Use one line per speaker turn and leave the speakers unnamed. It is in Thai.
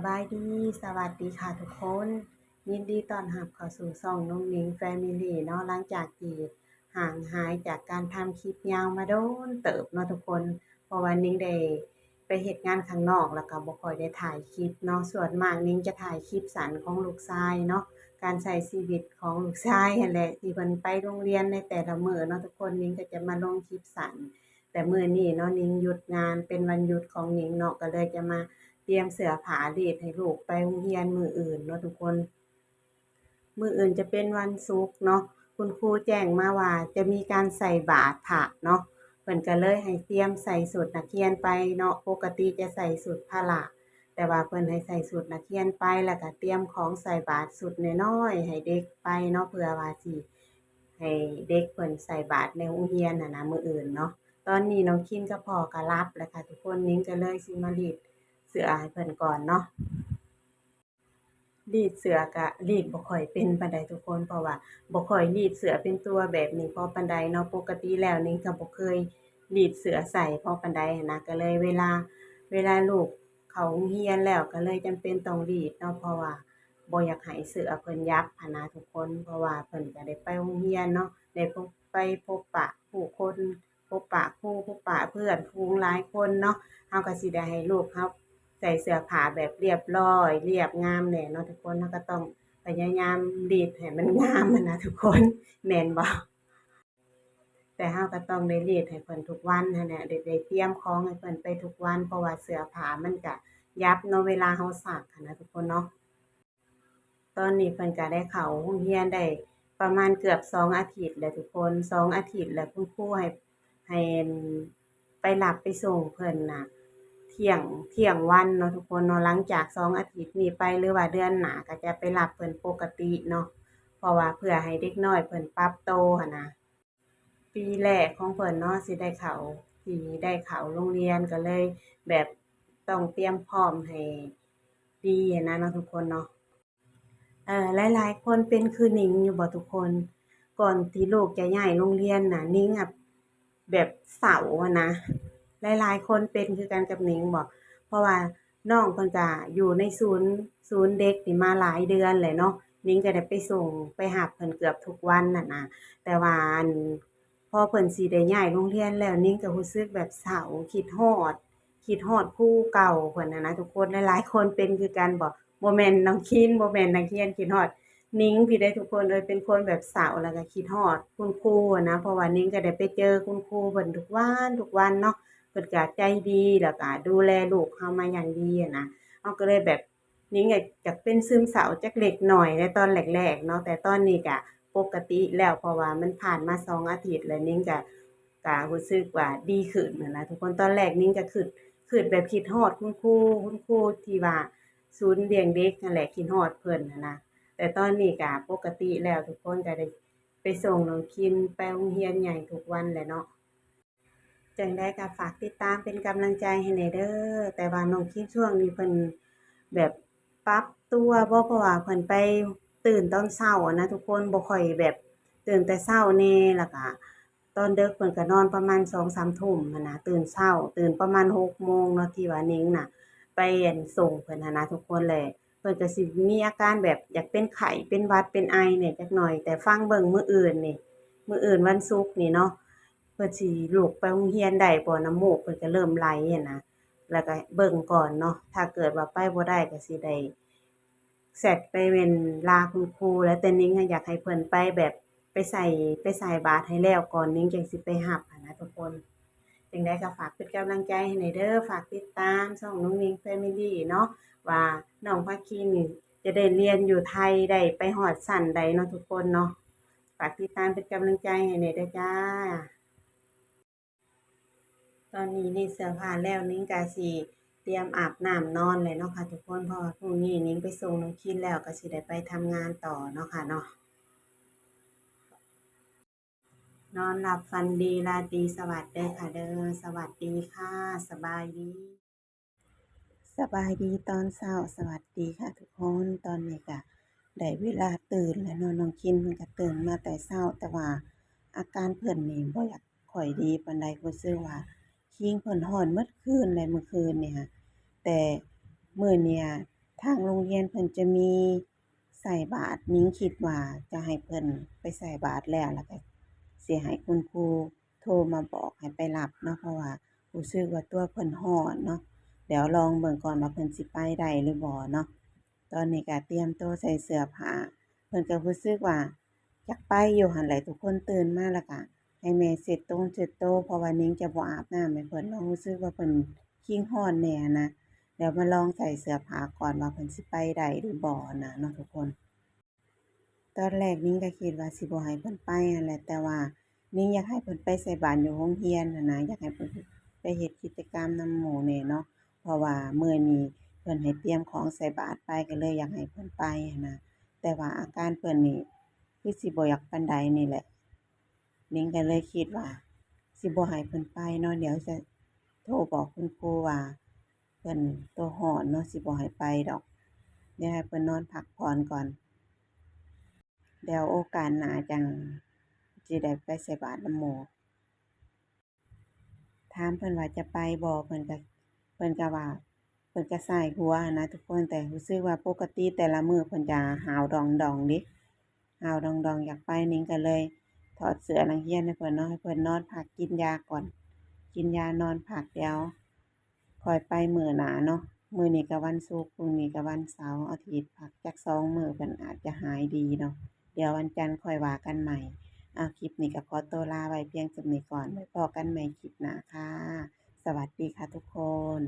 บายดีสวัสดีค่ะทุกคนยินดีต้อนรับเข้าสู่ช่องน้องหนิงแฟมิลีเนาะหลังจากที่ห่างหายจากการทำคลิปยาวมาโดนเติบเนาะทุกคนเพราะว่านิ้งได้ไปเฮ็ดงานข้างนอกแล้วก็บ่ค่อยได้ถ่ายคลิปเนาะส่วนมากนิ้งจะถ่ายคลิปสั้นของลูกชายเนาะการใช้ชีวิตของลูกชายหั้นแหละที่เพิ่นไปโรงเรียนในแต่ละมื้อเนาะทุกคนนิ้งก็จะมาลงคลิปสั้น แต่มื้อนี้เนาะนิ้งหยุดงานเป็นวันหยุดของนิ้งเนาะก็เลยจะมาเตรียมเสื้อผ้ารีดให้ลูกไปโรงเรียนมื้ออื่นเนาะทุกคนมื้ออื่นจะเป็นวันศุกร์เนาะคุณครูแจ้งมาว่าจะมีการใส่บาตรพระเนาะเพิ่นก็เลยให้เตรียมใส่ชุดนักเรียนไปเนาะปกติจะใส่ชุดพละแต่ว่าเพิ่นให้ใส่ชุดนักเรียนไปแล้วก็เตรียมของใส่บาตรชุดน้อยๆให้เด็กไปเนาะเพื่อว่าสิให้เด็กเพิ่นใส่บาตรในโรงเรียนน่ะนะมื้ออื่นเนาะ ตอนนี้น้องคิมกับพ่อก็หลับแล้วค่ะทุกคนนิ้งก็เลยสิมารีดเสื้อให้เพิ่นก่อนเนาะรีดเสื้อก็รีดบ่ค่อยเป็นปานใดทุกคนเพราะว่าบ่ค่อยรีดเสื้อเป็นตัวแบบนี้พอปานใดเนาะปกติแล้วนิ้งก็บ่เคยรีดเสื้อใส่พอปานใดหั้นนะก็เลยเวลาลูกเข้าโรงเรียนแล้วก็เลยจำเป็นต้องรีดเนาะเพราะว่าบ่อยากให้เสื้อเพิ่นยับหั้นนะทุกคนเพราะว่าเพิ่นก็ได้ไปโรงเรียนเนาะได้ไปพบปะผู้คน พบปะครูพบปะเพื่อนฝูงหลายคนเนาะเราก็สิได้ให้ลูกเราใส่เสื้อผ้าแบบเรียบร้อยเรียบงามแหน่เนาะทุกคนเราก็ต้องพยายามรีดให้มันงามหั้นนะทุกคนแม่นบ่แต่เราก็ต้องได้รีดให้เพิ่นทุกวันหั้นแหละได้เตรียมของให้เพิ่นไปทุกวันเพราะว่าเสื้อผ้ามันก็ยับเนาะเวลาเราซักหั้นนะทุกคนเนาะ ตอนนี้เพิ่นก็ได้เข้าโรงเรียนได้ประมาณเกือบ2อาทิตย์แล้วทุกคน2อาทิตย์แล้วคุณครูให้อั่นไปรับไปส่งเพิ่นน่ะเที่ยงวันเนาะทุกคนเนาะหลังจาก2อาทิตย์นี้ไปหรือว่าเดือนหน้าก็จะไปรับเพิ่นปกติเนาะเพราะว่าเพื่อให้เด็กน้อยเพิ่นปรับโตหั้นนะปีแรกของเพิ่นเนาะสิได้เข้าโรงเรียนก็เลยแบบต้องเตรียมพร้อมให้ดีอะนะเนาะทุกคนเนาะ หลายๆคนเป็นคือหนิงอยู่บ่ทุกคนก่อนที่ลูกจะย้ายโรงเรียนน่ะหนิงอะแบบเสาร์อะนะหลายๆคนเป็นคือกันกับหนิงบ่เพราะว่าน้องเพิ่นก็อยู่ในศูนย์เด็กนี่มาหลายเดือนแล้วเนาะหนิงก็ได้ไปส่งไปรับเพิ่นเกือบทุกวันน่ะนะแต่ว่าพอเพิ่นสิได้ย้ายโรงเรียนแล้วหนิงก็รู้สึกแบบเศร้าคิดฮอดครูเก่าเพิ่นน่ะนะทุกคนหลายๆคนเป็นคือกันบ่แม่นน้องคิมบ่แม่นนักเรียนคิดฮอดนิ้งพี่เด้อทุกคนเอ้ยเป็นคนแบบเศร้าแล้วก็คิดฮอดคุณครูอะนะเพราะว่านิ้งก็ได้ไปเจอคุณครูเพิ่นทุกวันเนาะเพิ่นก็ใจดีแล้วก็ดูแลลูกเรามาอย่างดีอะนะเราก็เลยแบบนิ้งอยากเป็นซึมเศร้าจักเล็กน้อยในตอนแรกๆเนาะแต่ตอนนี้ก็ปกติแล้วเพราะว่ามันผ่านมา2อาทิตย์แล้วนิ้งก็รู้สึกว่าดีขึ้นอะนะทุกคนตอนแรกนิ้งก็คิดแบบคิดฮอดคุณครูที่ว่า ศูนย์เลี้ยงเด็กนั่นแหละคิดฮอดเพิ่นหั้นนะแต่ตอนนี้ก็ปกติแล้วทุกคนก็ได้ไปส่งน้องคิมไปโรงเรียนใหญ่ทุกวันแหละเนาะจั่งใดก็ฝากติดตามเป็นกำลังใจให้แหน่เด้อแต่ว่าน้องคิมช่วงนี้เพิ่นแบบปรับตัวบ่เพราะว่าเพิ่นไปตื่นตอนเช้าอะนะทุกคนบ่ค่อยแบบตื่นแต่เช้าแหน่แล้วก็ตอนดึกเพิ่นก็นอนประมาณ2-3ทุ่มหั้นนะตื่นเช้าตื่นประมาณ6โมงเนาะที่ว่านิ้งน่ะ ไปอั่นส่งเพิ่นหั้นนะทุกคนแหละเพิ่นก็สิมีอาการแบบอยากเป็นไข้เป็นหวัดเป็นไอเนี่ยจักหน่อยแต่ฟังเบิ่งมื้ออื่นวันศุกร์นี่เนาะเพิ่นสิลูกไปโรงเรียนได้บ่น้ำมูกเพิ่นก็เริ่มไหลอะนะแล้วก็เบิ่งก่อนเนาะถ้าเกิดว่าไปบ่ได้ก็สิได้แชตไปเว้นลาคุณครูแล้วแต่นิ้งอะอยากให้เพิ่นไปแบบไปใส่บาตรให้แล้วก่อนนิ้งจั่งสิไปรับหั้นนะทุกคน จั่งใดก็ฝากเป็นกำลังใจให้หน่อยเด้อฝากติดตามช่องน้องนิ้ง Family เนาะว่าน้องพาคินนี่จะได้เรียนอยู่ไทยได้ไปฮอดชั้นใดเนาะทุกคนเนาะฝากติดตามเป็นกำลังใจให้หน่อยเด้อจ้าตอนนี้นี่เสื้อผ้าแล้วนิ้งก็สิเตรียมอาบน้ำนอนแล้วเนาะค่ะทุกคนเพราะว่าพรุ่งนี้นิ้งไปส่งน้องคินแล้วก็สิได้ไปทำงานต่อเนาะค่ะเนาะนอนหลับฝันดีราตรีสวัสดิ์เด้อค่ะเด้อสวัสดีค่ะสบายดี สบายดีตอนเช้าสวัสดีค่ะทุกคนตอนนี้ก็ได้เวลาตื่นแล้วเนาะน้องคิมเพิ่นก็ตื่นมาแต่เช้าแต่ว่าอาการเพิ่นนี่บ่อยากค่อยดีปานใดรู้สึกว่าคิงเพิ่นร้อนหมดคืนเลยเมื่อคืนเนี่ยแต่มื้อเนี้ย
ทางโรงเรียนเพิ่นจะมีใส่บาตรนิ้งคิดว่าจะให้เพิ่นไปใส่บาตรแล้วก็สิให้คุณครูโทรมาบอกให้ไปรับเนาะเพราะว่ารู้สึกว่าตัวเพิ่นร้อนเนาะเดี๋ยวลองเบิ่งก่อนว่าเพิ่นสิไปได้หรือบ่เนาะตอนนี้ก็เตรียมตัวใส่เสื้อผ้าเพิ่นก็รู้สึกว่าอยากไปอยู่หั้นแหละทุกคนตื่นมาแล้วก็ให้แม่เช็ดเช็ดโต๊ะเพราะว่านิ้งจะบ่อาบน้ำให้เพิ่นเนาะรู้สึกว่าเพิ่นคิงร้อนแหน่นะ เดี๋ยวมาลองใส่เสื้อผ้าก่อนว่าเพิ่นสิไปได้หรือบ่นะเนาะทุกคนตอนแรกนิ้งก็คิดว่าสิบ่ให้เพิ่นไปนั่นแหละแต่ว่านิ้งอยากให้เพิ่นไปใส่บาตรอยู่โรงเรียนหั้นนะอยากให้เพิ่นไปเฮ็ดกิจกรรมนำหมู่แหน่เนาะเพราะว่ามื้อนี้เพิ่นให้เตรียมของใส่บาตรไปก็เลยอยากให้เพิ่นไปหั้นนะแต่ว่าอาการเพิ่นนี่คือสิบ่อยากปานใดนี่แหละนิ้งก็เลยคิดว่าสิบ่ให้เพิ่นไปเนาะเดี๋ยวจะโทรบอกคุณครูว่า เพิ่นตัวร้อนเนาะสิบ่ให้ไปดอกเดี๋ยวให้เพิ่นนอนพักผ่อนก่อนเดี๋ยวโอกาสหน้าจั่งสิได้ไปใส่บาตรนำหมู่ถามเพิ่นว่าจะไปบ่เพิ่นก็ว่าเพิ่นก็สายหัวหั้นนะทุกคนแต่รู้สึกว่าปกติแต่ละมื้อเพิ่นจะหาวดองๆเดะหาวดองๆอยากไปนิ้งก็เลยถอดเสื้อนักเรียนให้เพิ่นเนาะให้เพิ่นนอนพักกินยาก่อนกินยานอนพักเดี๋ยว ค่อยไปมื้อหน้าเนาะมื้อนี้ก็วันศุกร์พรุ่งนี้ก็วันเสาร์อาทิตย์พักจัก2มื้อเพิ่นอาจจะหายดีเนาะเดี๋ยววันจันทร์ค่อยว่ากันใหม่คลิปนี้ก็ขอตัวลาไว้เพียงส่ำนี้ก่อนไว้พ้อกันใหม่คลิปหน้าค่ะสวัสดีค่ะทุกคน